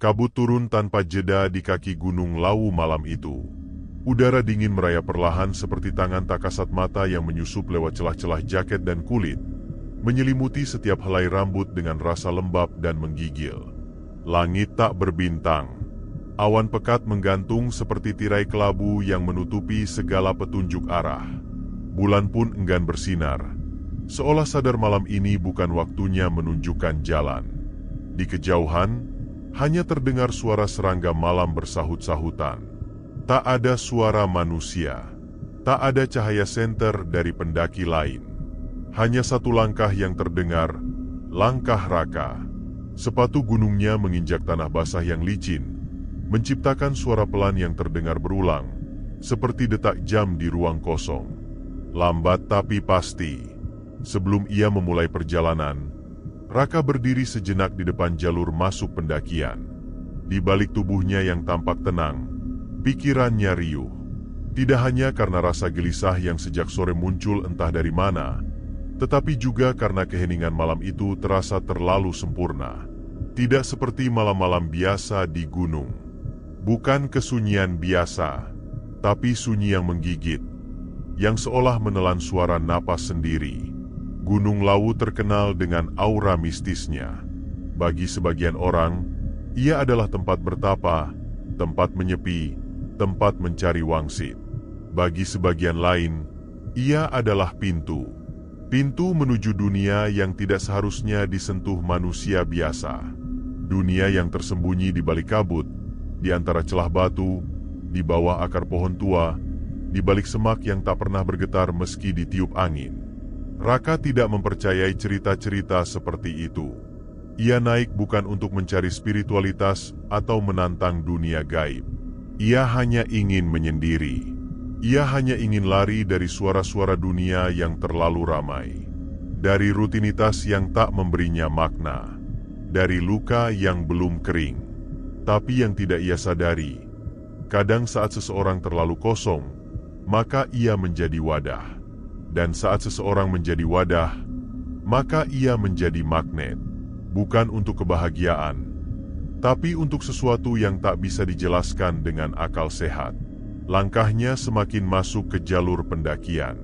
Kabut turun tanpa jeda di kaki Gunung Lawu malam itu. Udara dingin merayap perlahan seperti tangan tak kasat mata yang menyusup lewat celah-celah jaket dan kulit, menyelimuti setiap helai rambut dengan rasa lembab dan menggigil. Langit tak berbintang. Awan pekat menggantung seperti tirai kelabu yang menutupi segala petunjuk arah. Bulan pun enggan bersinar, seolah sadar malam ini bukan waktunya menunjukkan jalan. Di kejauhan, hanya terdengar suara serangga malam bersahut-sahutan. Tak ada suara manusia, tak ada cahaya senter dari pendaki lain. Hanya satu langkah yang terdengar, langkah Raka. Sepatu gunungnya menginjak tanah basah yang licin, menciptakan suara pelan yang terdengar berulang, seperti detak jam di ruang kosong. Lambat tapi pasti. Sebelum ia memulai perjalanan, Raka berdiri sejenak di depan jalur masuk pendakian. Di balik tubuhnya yang tampak tenang, pikirannya riuh. Tidak hanya karena rasa gelisah yang sejak sore muncul entah dari mana, tetapi juga karena keheningan malam itu terasa terlalu sempurna. Tidak seperti malam-malam biasa di gunung. Bukan kesunyian biasa, tapi sunyi yang menggigit, yang seolah menelan suara napas sendiri. Gunung Lawu terkenal dengan aura mistisnya. Bagi sebagian orang, ia adalah tempat bertapa, tempat menyepi, tempat mencari wangsit. Bagi sebagian lain, ia adalah pintu. Pintu menuju dunia yang tidak seharusnya disentuh manusia biasa. Dunia yang tersembunyi di balik kabut, di antara celah batu, di bawah akar pohon tua, di balik semak yang tak pernah bergetar meski ditiup angin. Raka tidak mempercayai cerita-cerita seperti itu. Ia naik bukan untuk mencari spiritualitas atau menantang dunia gaib. Ia hanya ingin menyendiri. Ia hanya ingin lari dari suara-suara dunia yang terlalu ramai. Dari rutinitas yang tak memberinya makna. Dari luka yang belum kering. Tapi yang tidak ia sadari, kadang saat seseorang terlalu kosong, maka ia menjadi wadah. Dan saat seseorang menjadi wadah, maka ia menjadi magnet. Bukan untuk kebahagiaan, tapi untuk sesuatu yang tak bisa dijelaskan dengan akal sehat. Langkahnya semakin masuk ke jalur pendakian.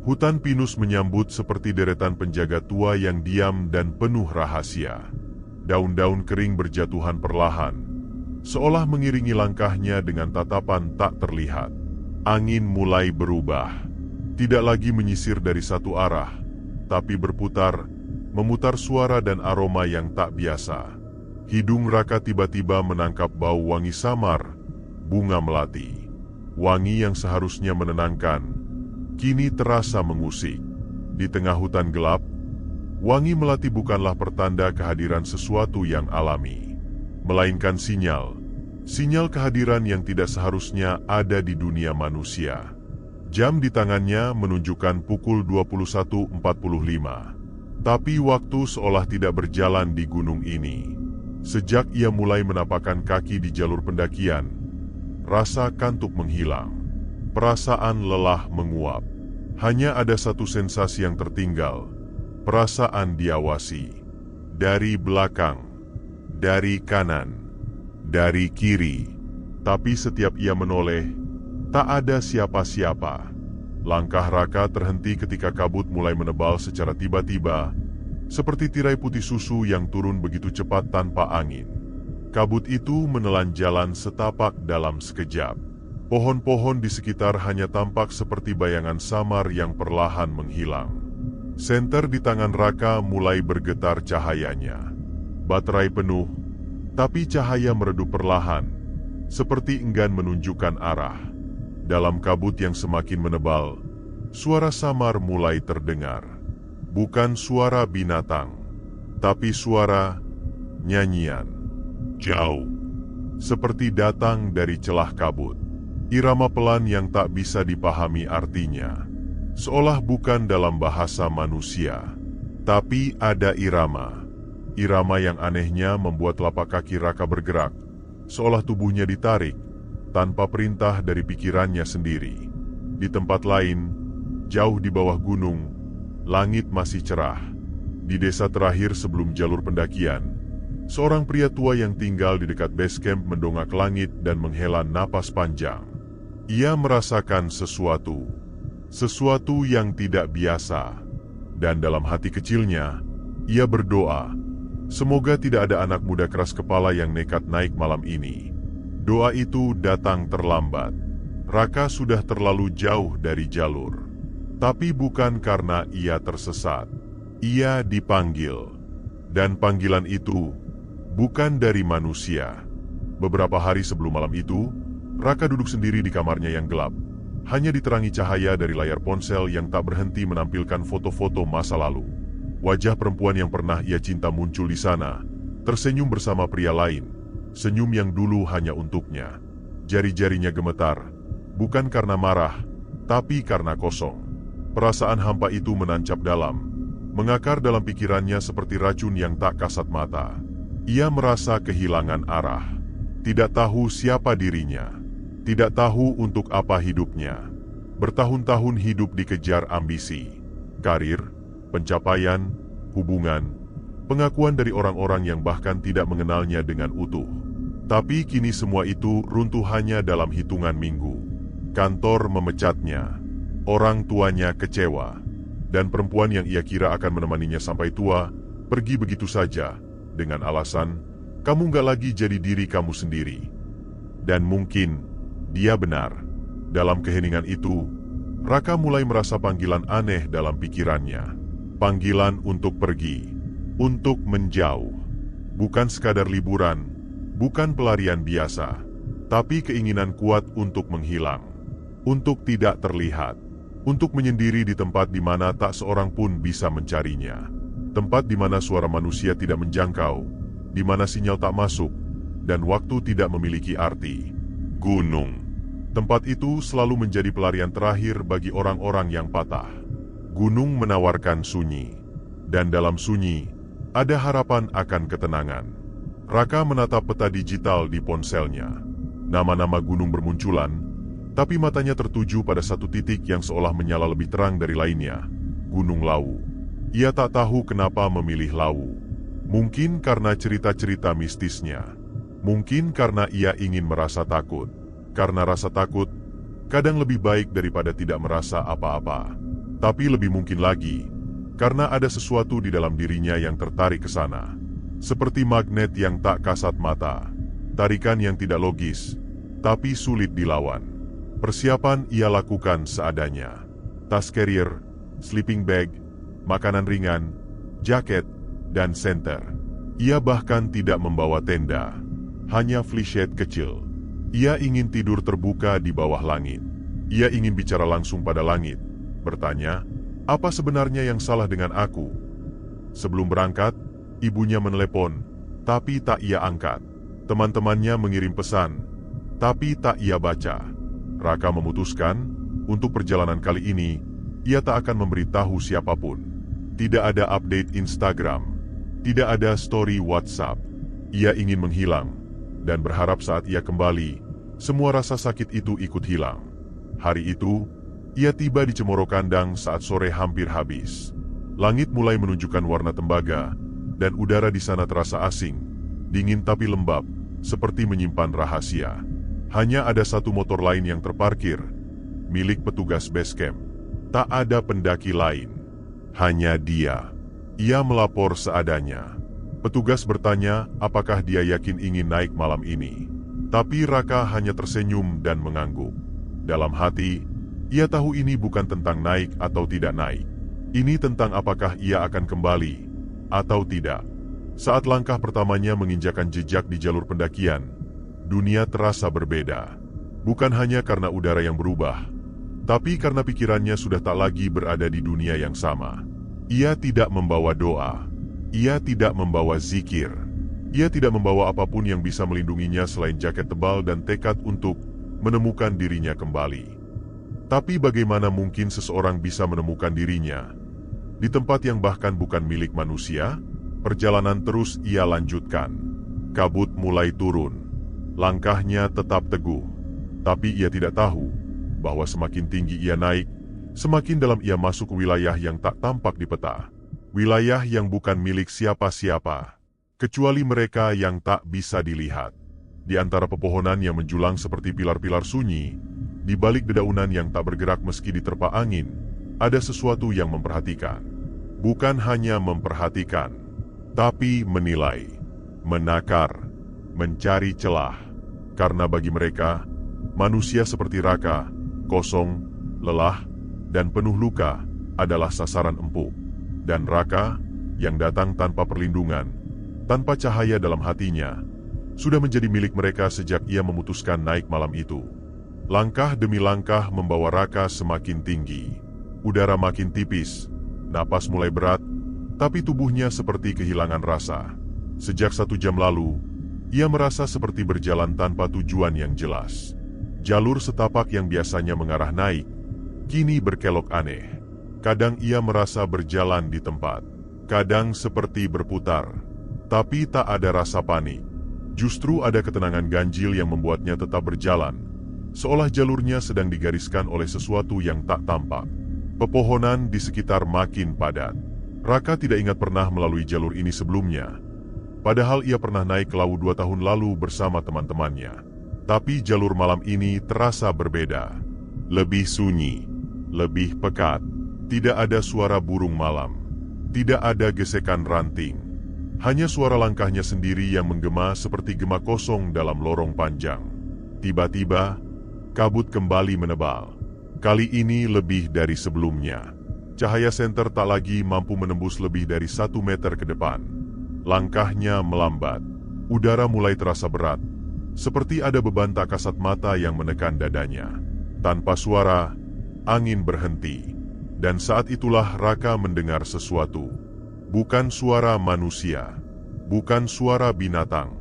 Hutan pinus menyambut seperti deretan penjaga tua yang diam dan penuh rahasia. Daun-daun kering berjatuhan perlahan, seolah mengiringi langkahnya dengan tatapan tak terlihat. Angin mulai berubah. Tidak lagi menyisir dari satu arah, tapi berputar, memutar suara dan aroma yang tak biasa. Hidung Raka tiba-tiba menangkap bau wangi samar, bunga melati. Wangi yang seharusnya menenangkan, kini terasa mengusik. Di tengah hutan gelap, wangi melati bukanlah pertanda kehadiran sesuatu yang alami, melainkan sinyal kehadiran yang tidak seharusnya ada di dunia manusia. Jam di tangannya menunjukkan pukul 21.45. Tapi waktu seolah tidak berjalan di gunung ini. Sejak ia mulai menapakkan kaki di jalur pendakian, rasa kantuk menghilang. Perasaan lelah menguap. Hanya ada satu sensasi yang tertinggal. Perasaan diawasi. Dari belakang, dari kanan, dari kiri. Tapi setiap ia menoleh, tak ada siapa-siapa. Langkah Raka terhenti ketika kabut mulai menebal secara tiba-tiba, seperti tirai putih susu yang turun begitu cepat tanpa angin. Kabut itu menelan jalan setapak dalam sekejap. Pohon-pohon di sekitar hanya tampak seperti bayangan samar yang perlahan menghilang. Senter di tangan Raka mulai bergetar cahayanya. Baterai penuh, tapi cahaya meredup perlahan, seperti enggan menunjukkan arah. Dalam kabut yang semakin menebal, suara samar mulai terdengar. Bukan suara binatang, tapi suara nyanyian. Jauh, seperti datang dari celah kabut. Irama pelan yang tak bisa dipahami artinya. Seolah bukan dalam bahasa manusia, tapi ada irama. Irama yang anehnya membuat telapak kaki Raka bergerak, seolah tubuhnya ditarik tanpa perintah dari pikirannya sendiri. Di tempat lain, jauh di bawah gunung, langit masih cerah. Di desa terakhir sebelum jalur pendakian, Seorang pria tua yang tinggal di dekat base camp mendongak ke langit dan menghela napas panjang. Ia merasakan sesuatu yang tidak biasa. Dan dalam hati kecilnya, ia berdoa, semoga tidak ada anak muda keras kepala yang nekat naik malam ini. Doa itu datang terlambat. Raka sudah terlalu jauh dari jalur. Tapi bukan karena ia tersesat. Ia dipanggil. Dan panggilan itu bukan dari manusia. Beberapa hari sebelum malam itu, Raka duduk sendiri di kamarnya yang gelap. Hanya diterangi cahaya dari layar ponsel yang tak berhenti menampilkan foto-foto masa lalu. Wajah perempuan yang pernah ia cinta muncul di sana, tersenyum bersama pria lain. Senyum yang dulu hanya untuknya. Jari-jarinya gemetar, bukan karena marah, tapi karena kosong. Perasaan hampa itu menancap dalam, mengakar dalam pikirannya seperti racun yang tak kasat mata. Ia merasa kehilangan arah, tidak tahu siapa dirinya, tidak tahu untuk apa hidupnya. Bertahun-tahun hidup dikejar ambisi, karir, pencapaian, hubungan, pengakuan dari orang-orang yang bahkan tidak mengenalnya dengan utuh. Tapi kini semua itu runtuh hanya dalam hitungan minggu. Kantor memecatnya, orang tuanya kecewa, dan perempuan yang ia kira akan menemaninya sampai tua, pergi begitu saja, dengan alasan, kamu gak lagi jadi diri kamu sendiri. Dan mungkin, dia benar. Dalam keheningan itu, Raka mulai merasa panggilan aneh dalam pikirannya. Panggilan untuk pergi, untuk menjauh. Bukan sekadar liburan, bukan pelarian biasa, tapi keinginan kuat untuk menghilang. Untuk tidak terlihat. Untuk menyendiri di tempat di mana tak seorang pun bisa mencarinya. Tempat di mana suara manusia tidak menjangkau, di mana sinyal tak masuk, dan waktu tidak memiliki arti. Gunung. Tempat itu selalu menjadi pelarian terakhir bagi orang-orang yang patah. Gunung menawarkan sunyi. Dan dalam sunyi, ada harapan akan ketenangan. Raka menatap peta digital di ponselnya. Nama-nama gunung bermunculan, tapi matanya tertuju pada satu titik yang seolah menyala lebih terang dari lainnya. Gunung Lawu. Ia tak tahu kenapa memilih Lawu. Mungkin karena cerita-cerita mistisnya. Mungkin karena ia ingin merasa takut. Karena rasa takut, kadang lebih baik daripada tidak merasa apa-apa. Tapi lebih mungkin lagi, karena ada sesuatu di dalam dirinya yang tertarik ke sana. Seperti magnet yang tak kasat mata. Tarikan yang tidak logis, tapi sulit dilawan. Persiapan ia lakukan seadanya. Tas carrier, sleeping bag, makanan ringan, jaket, dan senter. Ia bahkan tidak membawa tenda, hanya flysheet kecil. Ia ingin tidur terbuka di bawah langit. Ia ingin bicara langsung pada langit, bertanya, apa sebenarnya yang salah dengan aku? Sebelum berangkat, ibunya menelepon, tapi tak ia angkat. Teman-temannya mengirim pesan, tapi tak ia baca. Raka memutuskan, untuk perjalanan kali ini, ia tak akan memberitahu siapapun. Tidak ada update Instagram, tidak ada story WhatsApp. Ia ingin menghilang, dan berharap saat ia kembali, semua rasa sakit itu ikut hilang. Hari itu, ia tiba di Cemoro Kandang saat sore hampir habis. Langit mulai menunjukkan warna tembaga, dan udara di sana terasa asing, dingin tapi lembab, seperti menyimpan rahasia. Hanya ada satu motor lain yang terparkir, milik petugas base camp. Tak ada pendaki lain, hanya dia. Ia melapor seadanya. Petugas bertanya apakah dia yakin ingin naik malam ini. Tapi Raka hanya tersenyum dan mengangguk. Dalam hati, ia tahu ini bukan tentang naik atau tidak naik. Ini tentang apakah ia akan kembali atau tidak. Saat langkah pertamanya menginjakan jejak di jalur pendakian, dunia terasa berbeda. Bukan hanya karena udara yang berubah, tapi karena pikirannya sudah tak lagi berada di dunia yang sama. Ia tidak membawa doa. Ia tidak membawa zikir. Ia tidak membawa apapun yang bisa melindunginya selain jaket tebal dan tekad untuk menemukan dirinya kembali. Tapi bagaimana mungkin seseorang bisa menemukan dirinya di tempat yang bahkan bukan milik manusia? Perjalanan terus ia lanjutkan. Kabut mulai turun. Langkahnya tetap teguh. Tapi ia tidak tahu bahwa semakin tinggi ia naik, semakin dalam ia masuk ke wilayah yang tak tampak di peta. Wilayah yang bukan milik siapa-siapa. kecuali mereka yang tak bisa dilihat. Di antara pepohonan yang menjulang seperti pilar-pilar sunyi, di balik dedaunan yang tak bergerak meski diterpa angin, ada sesuatu yang memperhatikan. Bukan hanya memperhatikan, tapi menilai, menakar, mencari celah. Karena bagi mereka, manusia seperti Raka, kosong, lelah, dan penuh luka adalah sasaran empuk. Dan Raka, yang datang tanpa perlindungan, tanpa cahaya dalam hatinya, sudah menjadi milik mereka sejak ia memutuskan naik malam itu. Langkah demi langkah membawa Raka semakin tinggi. Udara makin tipis, napas mulai berat, tapi tubuhnya seperti kehilangan rasa. Sejak 1 jam lalu, ia merasa seperti berjalan tanpa tujuan yang jelas. Jalur setapak yang biasanya mengarah naik, kini berkelok aneh. Kadang ia merasa berjalan di tempat, kadang seperti berputar. Tapi tak ada rasa panik. Justru ada ketenangan ganjil yang membuatnya tetap berjalan, seolah jalurnya sedang digariskan oleh sesuatu yang tak tampak. Pepohonan di sekitar makin padat. Raka tidak ingat pernah melalui jalur ini sebelumnya. Padahal ia pernah naik ke Lawu 2 tahun lalu bersama teman-temannya. Tapi jalur malam ini terasa berbeda. Lebih sunyi, lebih pekat. Tidak ada suara burung malam. Tidak ada gesekan ranting. Hanya suara langkahnya sendiri yang menggema seperti gema kosong dalam lorong panjang. Tiba-tiba, kabut kembali menebal. Kali ini lebih dari sebelumnya. Cahaya senter tak lagi mampu menembus lebih dari 1 meter ke depan. Langkahnya melambat. Udara mulai terasa berat. Seperti ada beban tak kasat mata yang menekan dadanya. Tanpa suara, angin berhenti. Dan saat itulah Raka mendengar sesuatu. Bukan suara manusia. Bukan suara binatang.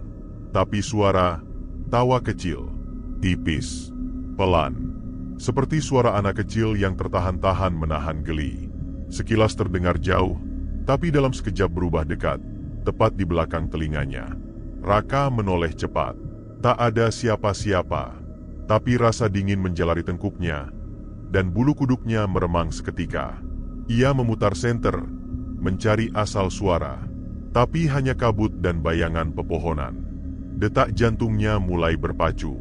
Tapi suara tawa kecil. Tipis. Pelan. Seperti suara anak kecil yang tertahan-tahan menahan geli. Sekilas terdengar jauh, tapi dalam sekejap berubah dekat. Tepat di belakang telinganya. Raka menoleh cepat. Tak ada siapa-siapa. Tapi rasa dingin menjalari tengkuknya. Dan bulu kuduknya meremang seketika. Ia memutar senter, mencari asal suara. Tapi hanya kabut dan bayangan pepohonan. Detak jantungnya mulai berpacu.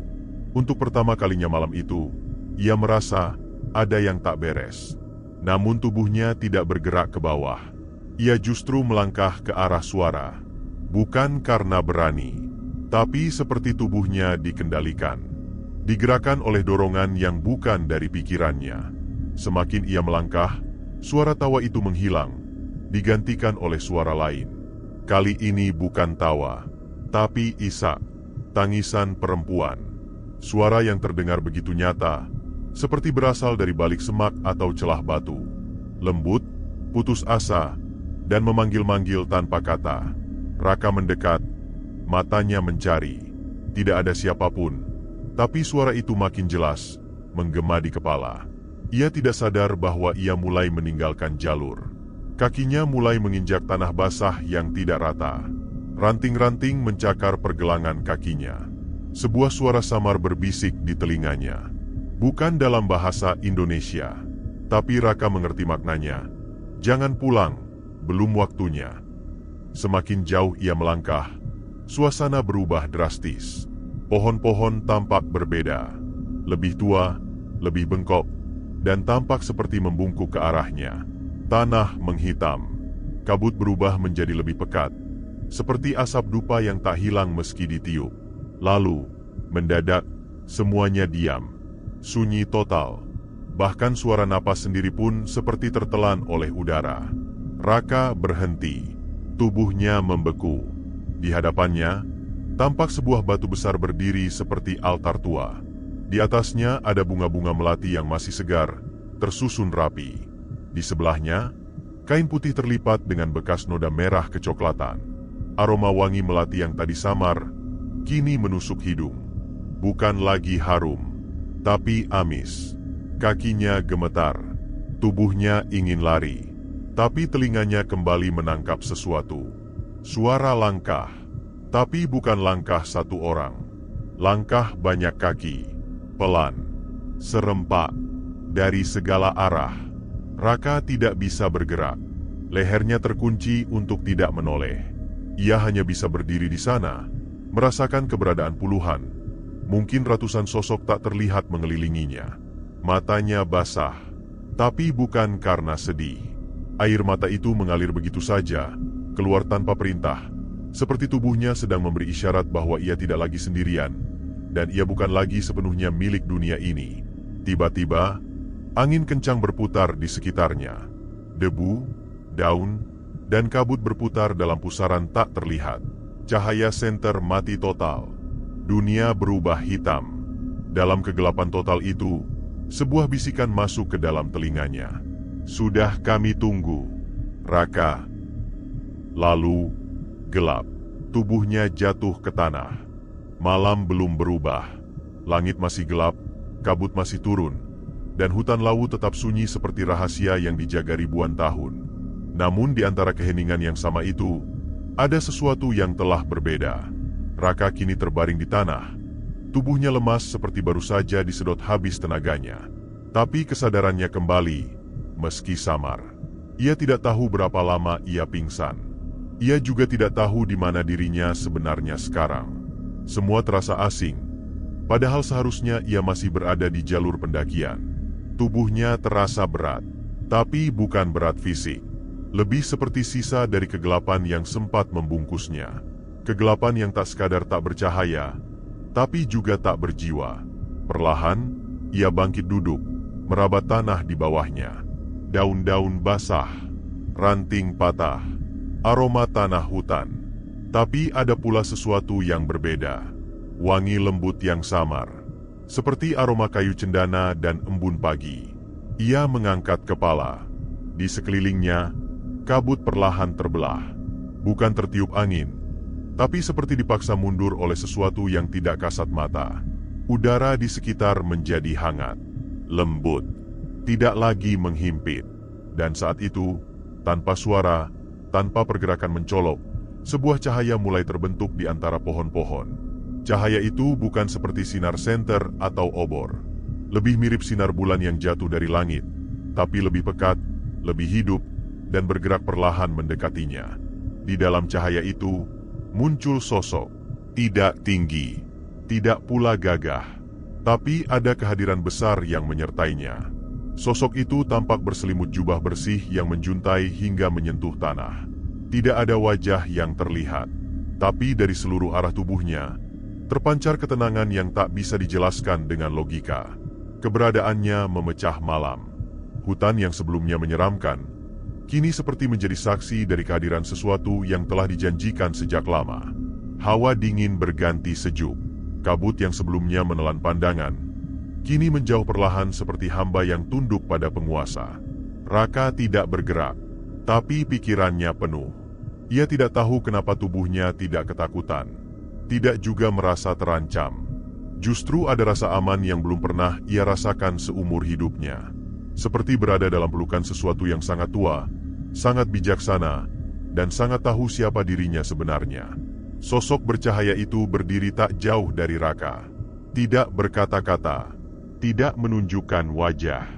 Untuk pertama kalinya malam itu, ia merasa ada yang tak beres. Namun tubuhnya tidak bergerak ke bawah. Ia justru melangkah ke arah suara. Bukan karena berani, tapi seperti tubuhnya dikendalikan. Digerakkan oleh dorongan yang bukan dari pikirannya. Semakin ia melangkah, suara tawa itu menghilang, digantikan oleh suara lain. Kali ini bukan tawa, tapi isak, tangisan perempuan. Suara yang terdengar begitu nyata, seperti berasal dari balik semak atau celah batu. Lembut, putus asa, dan memanggil-manggil tanpa kata. Raka mendekat, matanya mencari. Tidak ada siapapun, tapi suara itu makin jelas, menggema di kepala. Ia tidak sadar bahwa ia mulai meninggalkan jalur. Kakinya mulai menginjak tanah basah yang tidak rata. Ranting-ranting mencakar pergelangan kakinya. Sebuah suara samar berbisik di telinganya. Bukan dalam bahasa Indonesia, tapi Raka mengerti maknanya. Jangan pulang, belum waktunya. Semakin jauh ia melangkah, suasana berubah drastis. Pohon-pohon tampak berbeda, lebih tua, lebih bengkok, dan tampak seperti membungkuk ke arahnya. Tanah menghitam, kabut berubah menjadi lebih pekat, seperti asap dupa yang tak hilang meski ditiup. Lalu, mendadak, semuanya diam. Sunyi total. Bahkan suara napas sendiri pun seperti tertelan oleh udara. Raka berhenti. Tubuhnya membeku. Di hadapannya, tampak sebuah batu besar berdiri seperti altar tua. Di atasnya ada bunga-bunga melati yang masih segar, tersusun rapi. Di sebelahnya, kain putih terlipat dengan bekas noda merah kecoklatan. Aroma wangi melati yang tadi samar, kini menusuk hidung. Bukan lagi harum, tapi amis. Kakinya gemetar, tubuhnya ingin lari, tapi telinganya kembali menangkap sesuatu. Suara langkah, tapi bukan langkah satu orang. Langkah banyak kaki, pelan, serempak, dari segala arah. Raka tidak bisa bergerak, lehernya terkunci untuk tidak menoleh. Ia hanya bisa berdiri di sana, merasakan keberadaan puluhan, mungkin ratusan sosok tak terlihat mengelilinginya. Matanya basah, tapi bukan karena sedih. Air mata itu mengalir begitu saja, keluar tanpa perintah, seperti tubuhnya sedang memberi isyarat bahwa ia tidak lagi sendirian, dan ia bukan lagi sepenuhnya milik dunia ini. Tiba-tiba, angin kencang berputar di sekitarnya. Debu, daun, dan kabut berputar dalam pusaran tak terlihat. Cahaya senter mati total. Dunia berubah hitam. Dalam kegelapan total itu, sebuah bisikan masuk ke dalam telinganya. "Sudah kami tunggu, Raka." Lalu, gelap. Tubuhnya jatuh ke tanah. Malam belum berubah. Langit masih gelap, kabut masih turun, dan hutan lawu tetap sunyi seperti rahasia yang dijaga ribuan tahun. Namun di antara keheningan yang sama itu, ada sesuatu yang telah berbeda. Raka kini terbaring di tanah. Tubuhnya lemas seperti baru saja disedot habis tenaganya. Tapi kesadarannya kembali, meski samar. Ia tidak tahu berapa lama ia pingsan. Ia juga tidak tahu di mana dirinya sebenarnya sekarang. Semua terasa asing, padahal seharusnya ia masih berada di jalur pendakian. Tubuhnya terasa berat, tapi bukan berat fisik. Lebih seperti sisa dari kegelapan yang sempat membungkusnya. Kegelapan yang tak sekadar tak bercahaya, tapi juga tak berjiwa. Perlahan, ia bangkit duduk, meraba tanah di bawahnya. Daun-daun basah, ranting patah, aroma tanah hutan. Tapi ada pula sesuatu yang berbeda. Wangi lembut yang samar, seperti aroma kayu cendana dan embun pagi. Ia mengangkat kepala. Di sekelilingnya, kabut perlahan terbelah. Bukan tertiup angin, tapi seperti dipaksa mundur oleh sesuatu yang tidak kasat mata. Udara di sekitar menjadi hangat, lembut, tidak lagi menghimpit. Dan saat itu, tanpa suara, tanpa pergerakan mencolok, sebuah cahaya mulai terbentuk di antara pohon-pohon. Cahaya itu bukan seperti sinar senter atau obor. Lebih mirip sinar bulan yang jatuh dari langit, tapi lebih pekat, lebih hidup, dan bergerak perlahan mendekatinya. Di dalam cahaya itu, muncul sosok. Tidak tinggi, tidak pula gagah, tapi ada kehadiran besar yang menyertainya. Sosok itu tampak berselimut jubah bersih yang menjuntai hingga menyentuh tanah. Tidak ada wajah yang terlihat, tapi dari seluruh arah tubuhnya, terpancar ketenangan yang tak bisa dijelaskan dengan logika. Keberadaannya memecah malam. Hutan yang sebelumnya menyeramkan, kini seperti menjadi saksi dari kehadiran sesuatu yang telah dijanjikan sejak lama. Hawa dingin berganti sejuk. Kabut yang sebelumnya menelan pandangan, kini menjauh perlahan seperti hamba yang tunduk pada penguasa. Raka tidak bergerak, tapi pikirannya penuh. Ia tidak tahu kenapa tubuhnya tidak ketakutan, tidak juga merasa terancam. Justru ada rasa aman yang belum pernah ia rasakan seumur hidupnya. Seperti berada dalam pelukan sesuatu yang sangat tua, sangat bijaksana, dan sangat tahu siapa dirinya sebenarnya. Sosok bercahaya itu berdiri tak jauh dari Raka. Tidak berkata-kata, tidak menunjukkan wajah,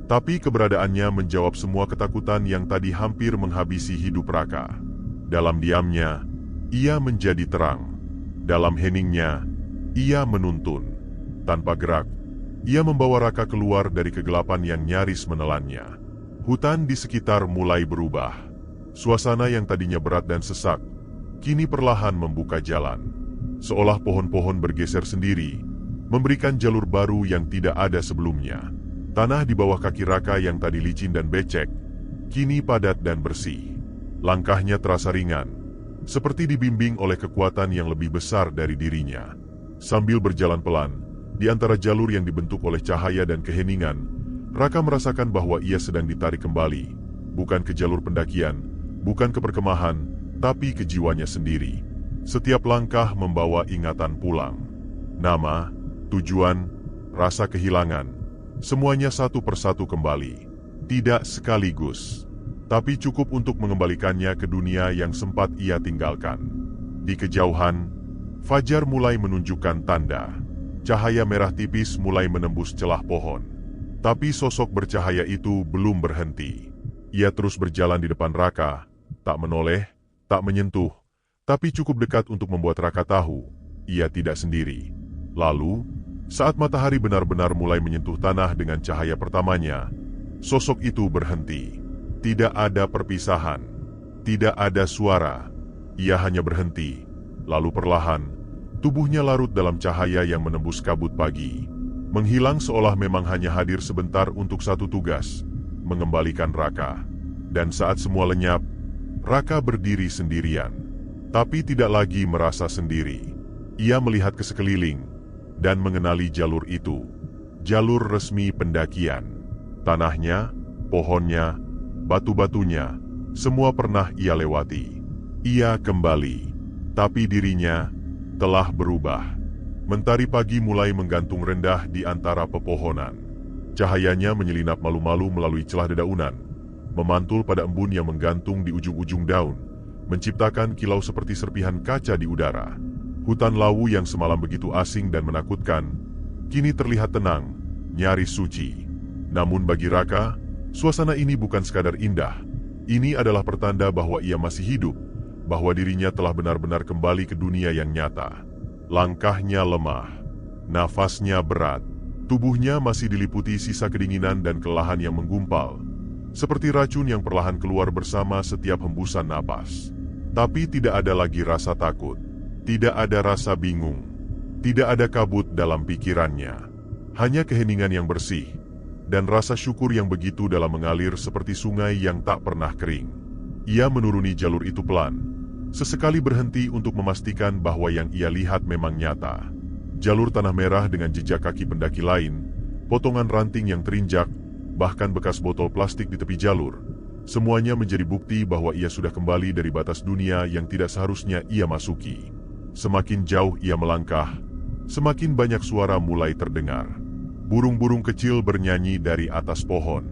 tapi keberadaannya menjawab semua ketakutan yang tadi hampir menghabisi hidup Raka. Dalam diamnya, ia menjadi terang. Dalam heningnya, ia menuntun. Tanpa gerak, ia membawa Raka keluar dari kegelapan yang nyaris menelannya. Hutan di sekitar mulai berubah. Suasana yang tadinya berat dan sesak, kini perlahan membuka jalan. Seolah pohon-pohon bergeser sendiri, memberikan jalur baru yang tidak ada sebelumnya. Tanah di bawah kaki Raka yang tadi licin dan becek, kini padat dan bersih. Langkahnya terasa ringan, seperti dibimbing oleh kekuatan yang lebih besar dari dirinya. Sambil berjalan pelan, di antara jalur yang dibentuk oleh cahaya dan keheningan, Raka merasakan bahwa ia sedang ditarik kembali, bukan ke jalur pendakian, bukan ke perkemahan, tapi ke jiwanya sendiri. Setiap langkah membawa ingatan pulang. Nama, tujuan, rasa kehilangan, semuanya satu persatu kembali. Tidak sekaligus, tapi cukup untuk mengembalikannya ke dunia yang sempat ia tinggalkan. Di kejauhan, fajar mulai menunjukkan tanda. Cahaya merah tipis mulai menembus celah pohon. Tapi sosok bercahaya itu belum berhenti. Ia terus berjalan di depan Raka, tak menoleh, tak menyentuh, Tapi cukup dekat untuk membuat Raka tahu, ia tidak sendiri. Lalu, saat matahari benar-benar mulai menyentuh tanah dengan cahaya pertamanya, sosok itu berhenti. Tidak ada perpisahan, tidak ada suara. Ia hanya berhenti, lalu perlahan, tubuhnya larut dalam cahaya yang menembus kabut pagi. Menghilang seolah memang hanya hadir sebentar untuk satu tugas, mengembalikan Raka. Dan saat semua lenyap, Raka berdiri sendirian. Tapi tidak lagi merasa sendiri. Ia melihat ke sekeliling dan mengenali jalur itu. Jalur resmi pendakian. Tanahnya, pohonnya, batu-batunya, semua pernah ia lewati. Ia kembali, tapi dirinya telah berubah. Mentari pagi mulai menggantung rendah di antara pepohonan. Cahayanya menyelinap malu-malu melalui celah dedaunan, memantul pada embun yang menggantung di ujung-ujung daun, menciptakan kilau seperti serpihan kaca di udara. Hutan Lawu yang semalam begitu asing dan menakutkan, kini terlihat tenang, nyaris suci. Namun bagi Raka, suasana ini bukan sekadar indah. Ini adalah pertanda bahwa ia masih hidup, bahwa dirinya telah benar-benar kembali ke dunia yang nyata. Langkahnya lemah, nafasnya berat, tubuhnya masih diliputi sisa kedinginan dan kelelahan yang menggumpal, seperti racun yang perlahan keluar bersama setiap hembusan napas. Tapi tidak ada lagi rasa takut, tidak ada rasa bingung, tidak ada kabut dalam pikirannya. Hanya keheningan yang bersih, dan rasa syukur yang begitu dalam mengalir seperti sungai yang tak pernah kering. Ia menuruni jalur itu pelan, sesekali berhenti untuk memastikan bahwa yang ia lihat memang nyata. Jalur tanah merah dengan jejak kaki pendaki lain, potongan ranting yang terinjak, bahkan bekas botol plastik di tepi jalur. Semuanya menjadi bukti bahwa ia sudah kembali dari batas dunia yang tidak seharusnya ia masuki. Semakin jauh ia melangkah, semakin banyak suara mulai terdengar. Burung-burung kecil bernyanyi dari atas pohon.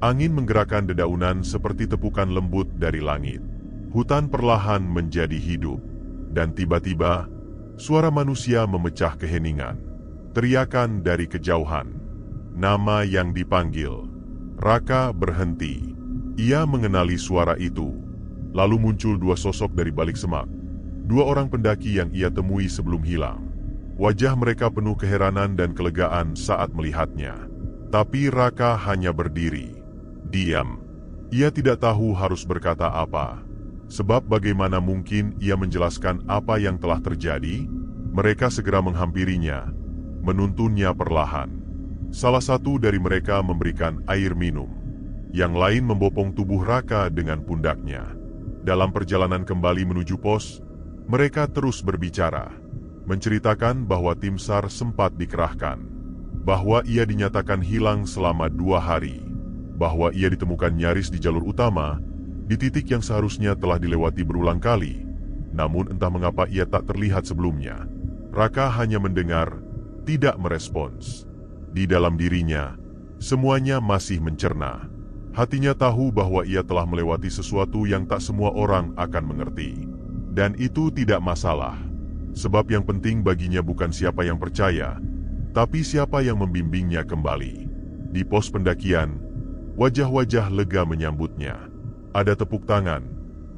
Angin menggerakkan dedaunan seperti tepukan lembut dari langit. Hutan perlahan menjadi hidup. Dan tiba-tiba, suara manusia memecah keheningan. Teriakan dari kejauhan. Nama yang dipanggil. Raka berhenti. Ia mengenali suara itu. Lalu muncul dua sosok dari balik semak. Dua orang pendaki yang ia temui sebelum hilang. Wajah mereka penuh keheranan dan kelegaan saat melihatnya. Tapi Raka hanya berdiri. Diam. Ia tidak tahu harus berkata apa. Sebab bagaimana mungkin ia menjelaskan apa yang telah terjadi? Mereka segera menghampirinya, menuntunnya perlahan. Salah satu dari mereka memberikan air minum. Yang lain membopong tubuh Raka dengan pundaknya. Dalam perjalanan kembali menuju pos, mereka terus berbicara, menceritakan bahwa tim SAR sempat dikerahkan, bahwa ia dinyatakan hilang selama 2 hari, bahwa ia ditemukan nyaris di jalur utama, di titik yang seharusnya telah dilewati berulang kali, namun entah mengapa ia tak terlihat sebelumnya. Raka hanya mendengar, tidak merespons. Di dalam dirinya, semuanya masih mencerna. Hatinya tahu bahwa ia telah melewati sesuatu yang tak semua orang akan mengerti. Dan itu tidak masalah. Sebab yang penting baginya bukan siapa yang percaya, tapi siapa yang membimbingnya kembali. Di pos pendakian, wajah-wajah lega menyambutnya. Ada tepuk tangan,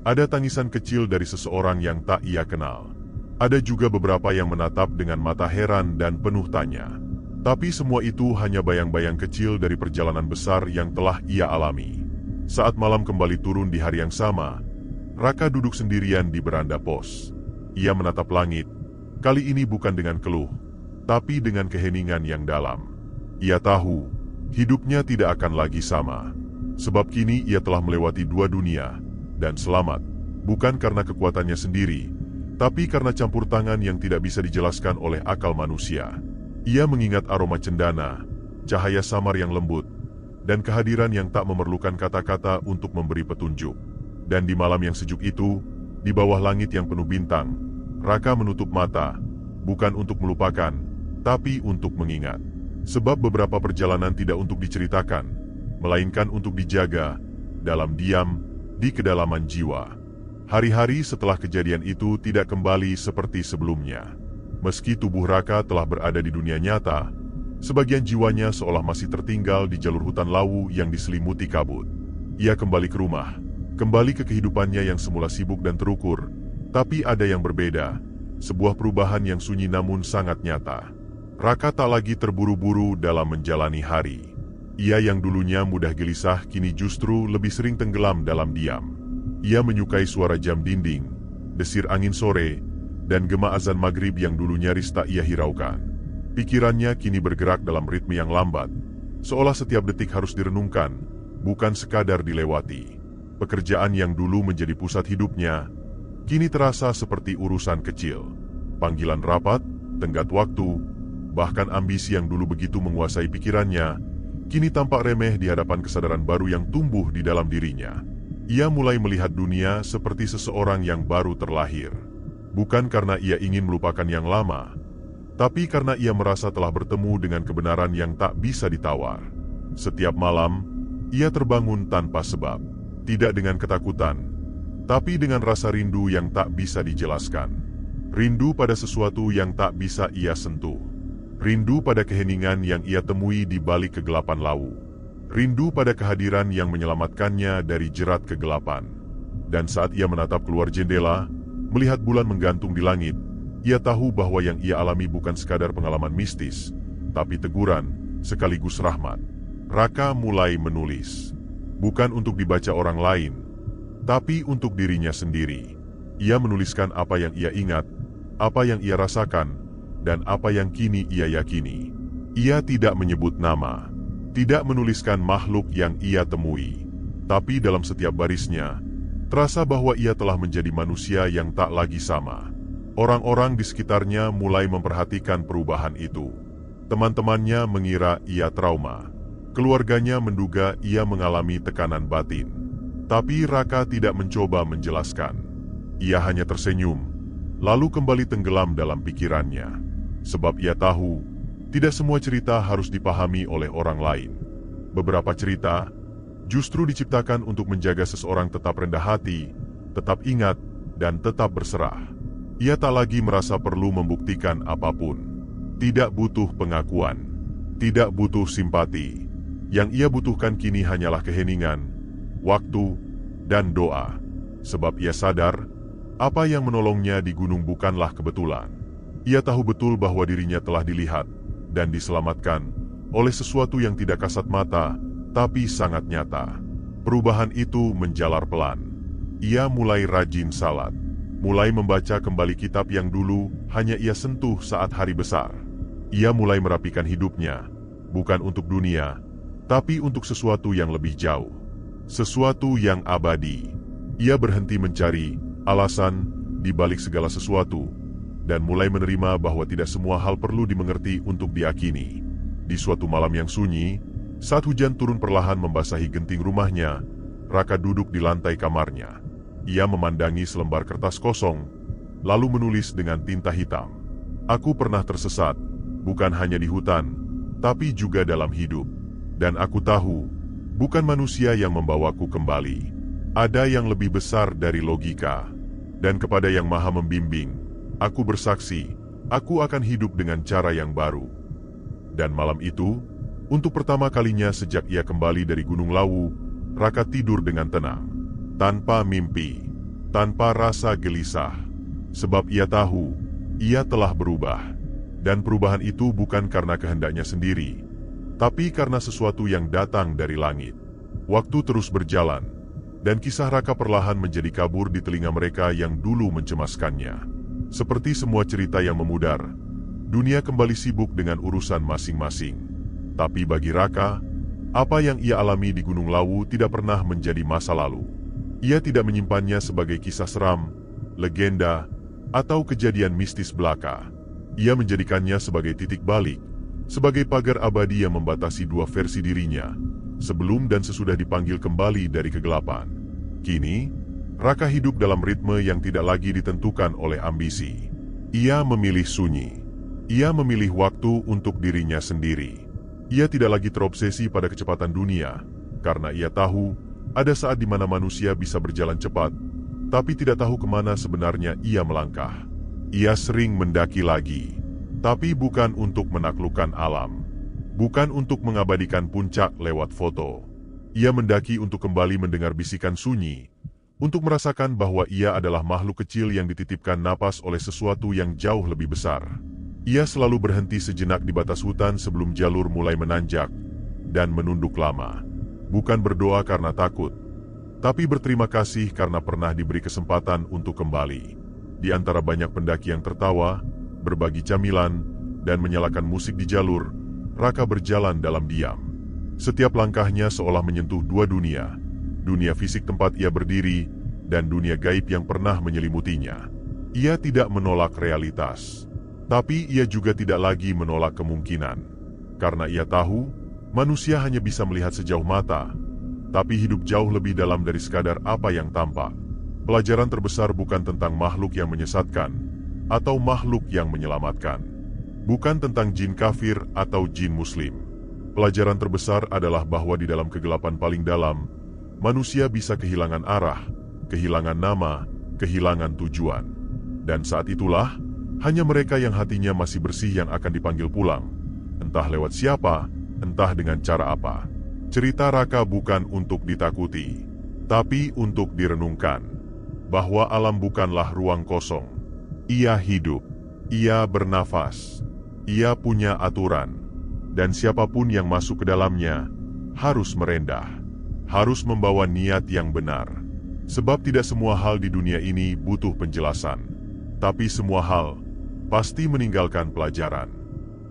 ada tangisan kecil dari seseorang yang tak ia kenal. Ada juga beberapa yang menatap dengan mata heran dan penuh tanya. Tapi semua itu hanya bayang-bayang kecil dari perjalanan besar yang telah ia alami. Saat malam kembali turun di hari yang sama, Raka duduk sendirian di beranda pos. Ia menatap langit, kali ini bukan dengan keluh, tapi dengan keheningan yang dalam. Ia tahu, hidupnya tidak akan lagi sama. Sebab kini ia telah melewati 2 dunia, dan selamat, bukan karena kekuatannya sendiri, tapi karena campur tangan yang tidak bisa dijelaskan oleh akal manusia. Ia mengingat aroma cendana, cahaya samar yang lembut, dan kehadiran yang tak memerlukan kata-kata untuk memberi petunjuk. Dan di malam yang sejuk itu, di bawah langit yang penuh bintang, Raka menutup mata, bukan untuk melupakan, tapi untuk mengingat. Sebab beberapa perjalanan tidak untuk diceritakan, melainkan untuk dijaga, dalam diam, di kedalaman jiwa. Hari-hari setelah kejadian itu tidak kembali seperti sebelumnya. Meski tubuh Raka telah berada di dunia nyata, sebagian jiwanya seolah masih tertinggal di jalur hutan Lawu yang diselimuti kabut. Ia kembali ke rumah, kembali ke kehidupannya yang semula sibuk dan terukur, Tapi ada yang berbeda, sebuah perubahan yang sunyi namun sangat nyata. Raka tak lagi terburu-buru dalam menjalani hari. Ia yang dulunya mudah gelisah kini justru lebih sering tenggelam dalam diam. Ia menyukai suara jam dinding, desir angin sore, dan gema azan maghrib yang dulu nyaris tak ia hiraukan. Pikirannya kini bergerak dalam ritme yang lambat, seolah setiap detik harus direnungkan, bukan sekadar dilewati. Pekerjaan yang dulu menjadi pusat hidupnya, kini terasa seperti urusan kecil. Panggilan rapat, tenggat waktu, bahkan ambisi yang dulu begitu menguasai pikirannya, kini tampak remeh di hadapan kesadaran baru yang tumbuh di dalam dirinya. Ia mulai melihat dunia seperti seseorang yang baru terlahir. Bukan karena ia ingin melupakan yang lama, tapi karena ia merasa telah bertemu dengan kebenaran yang tak bisa ditawar. Setiap malam, ia terbangun tanpa sebab. Tidak dengan ketakutan, tapi dengan rasa rindu yang tak bisa dijelaskan. Rindu pada sesuatu yang tak bisa ia sentuh. Rindu pada keheningan yang ia temui di balik kegelapan lawu. Rindu pada kehadiran yang menyelamatkannya dari jerat kegelapan. Dan saat ia menatap keluar jendela, melihat bulan menggantung di langit, ia tahu bahwa yang ia alami bukan sekadar pengalaman mistis, tapi teguran sekaligus rahmat. Raka mulai menulis. Bukan untuk dibaca orang lain, tapi untuk dirinya sendiri. Ia menuliskan apa yang ia ingat, apa yang ia rasakan, dan apa yang kini ia yakini. Ia tidak menyebut nama, tidak menuliskan makhluk yang ia temui, tapi dalam setiap barisnya, terasa bahwa ia telah menjadi manusia yang tak lagi sama. Orang-orang di sekitarnya mulai memperhatikan perubahan itu. Teman-temannya mengira ia trauma. Keluarganya menduga ia mengalami tekanan batin. Tapi Raka tidak mencoba menjelaskan. Ia hanya tersenyum, lalu kembali tenggelam dalam pikirannya. Sebab ia tahu, tidak semua cerita harus dipahami oleh orang lain. Beberapa cerita justru diciptakan untuk menjaga seseorang tetap rendah hati, tetap ingat, dan tetap berserah. Ia tak lagi merasa perlu membuktikan apapun. Tidak butuh pengakuan, tidak butuh simpati. Yang ia butuhkan kini hanyalah keheningan, waktu, dan doa. Sebab ia sadar, apa yang menolongnya di gunung bukanlah kebetulan. Ia tahu betul bahwa dirinya telah dilihat dan diselamatkan oleh sesuatu yang tidak kasat mata, tapi sangat nyata. Perubahan itu menjalar pelan. Ia mulai rajin salat, mulai membaca kembali kitab yang dulu hanya ia sentuh saat hari besar. Ia mulai merapikan hidupnya, bukan untuk dunia, tapi untuk sesuatu yang lebih jauh. Sesuatu yang abadi. Ia berhenti mencari alasan di balik segala sesuatu, dan mulai menerima bahwa tidak semua hal perlu dimengerti untuk diakini. Di suatu malam yang sunyi, saat hujan turun perlahan membasahi genting rumahnya, Raka duduk di lantai kamarnya. Ia memandangi selembar kertas kosong, lalu menulis dengan tinta hitam. Aku pernah tersesat, bukan hanya di hutan, tapi juga dalam hidup. Dan aku tahu, bukan manusia yang membawaku kembali. Ada yang lebih besar dari logika. Dan kepada yang maha membimbing, aku bersaksi, aku akan hidup dengan cara yang baru. Dan malam itu, untuk pertama kalinya sejak ia kembali dari Gunung Lawu, Raka tidur dengan tenang. Tanpa mimpi, tanpa rasa gelisah. Sebab ia tahu, ia telah berubah. Dan perubahan itu bukan karena kehendaknya sendiri, tapi karena sesuatu yang datang dari langit. Waktu terus berjalan, dan kisah Raka perlahan menjadi kabur di telinga mereka yang dulu mencemaskannya. Seperti semua cerita yang memudar, dunia kembali sibuk dengan urusan masing-masing. Tapi bagi Raka, apa yang ia alami di Gunung Lawu tidak pernah menjadi masa lalu. Ia tidak menyimpannya sebagai kisah seram, legenda, atau kejadian mistis belaka. Ia menjadikannya sebagai titik balik, sebagai pagar abadi yang membatasi dua versi dirinya, sebelum dan sesudah dipanggil kembali dari kegelapan. Kini, Raka hidup dalam ritme yang tidak lagi ditentukan oleh ambisi. Ia memilih sunyi. Ia memilih waktu untuk dirinya sendiri. Ia tidak lagi terobsesi pada kecepatan dunia, karena ia tahu ada saat di mana manusia bisa berjalan cepat, tapi tidak tahu kemana sebenarnya ia melangkah. Ia sering mendaki lagi, tapi bukan untuk menaklukkan alam. Bukan untuk mengabadikan puncak lewat foto. Ia mendaki untuk kembali mendengar bisikan sunyi, untuk merasakan bahwa ia adalah makhluk kecil yang dititipkan napas oleh sesuatu yang jauh lebih besar. Ia selalu berhenti sejenak di batas hutan sebelum jalur mulai menanjak, dan menunduk lama. Bukan berdoa karena takut, tapi berterima kasih karena pernah diberi kesempatan untuk kembali. Di antara banyak pendaki yang tertawa, berbagi camilan, dan menyalakan musik di jalur, Raka berjalan dalam diam. Setiap langkahnya seolah menyentuh dua dunia, dunia fisik tempat ia berdiri, dan dunia gaib yang pernah menyelimutinya. Ia tidak menolak realitas, tapi ia juga tidak lagi menolak kemungkinan. Karena ia tahu, manusia hanya bisa melihat sejauh mata, tapi hidup jauh lebih dalam dari sekadar apa yang tampak. Pelajaran terbesar bukan tentang makhluk yang menyesatkan, atau makhluk yang menyelamatkan. Bukan tentang jin kafir atau jin muslim. Pelajaran terbesar adalah bahwa di dalam kegelapan paling dalam, manusia bisa kehilangan arah, kehilangan nama, kehilangan tujuan. Dan saat itulah, hanya mereka yang hatinya masih bersih yang akan dipanggil pulang. Entah lewat siapa, entah dengan cara apa. Cerita Raka bukan untuk ditakuti, tapi untuk direnungkan. Bahwa alam bukanlah ruang kosong. Ia hidup, ia bernafas, ia punya aturan. Dan siapapun yang masuk ke dalamnya, harus merendah. Harus membawa niat yang benar. Sebab tidak semua hal di dunia ini butuh penjelasan. Tapi semua hal pasti meninggalkan pelajaran.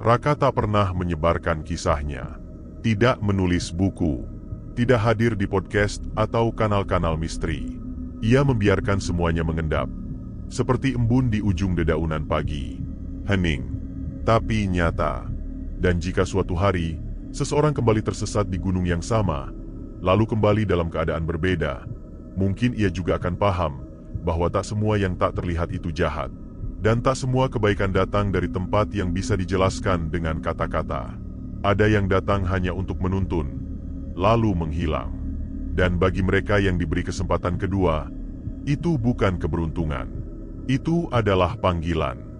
Raka tak pernah menyebarkan kisahnya. Tidak menulis buku. Tidak hadir di podcast atau kanal-kanal misteri. Ia membiarkan semuanya mengendap. Seperti embun di ujung dedaunan pagi. Hening, tapi nyata. Dan jika suatu hari, seseorang kembali tersesat di gunung yang sama, lalu kembali dalam keadaan berbeda, mungkin ia juga akan paham bahwa tak semua yang tak terlihat itu jahat. Dan tak semua kebaikan datang dari tempat yang bisa dijelaskan dengan kata-kata. Ada yang datang hanya untuk menuntun, lalu menghilang. Dan bagi mereka yang diberi kesempatan kedua, itu bukan keberuntungan. Itu adalah panggilan.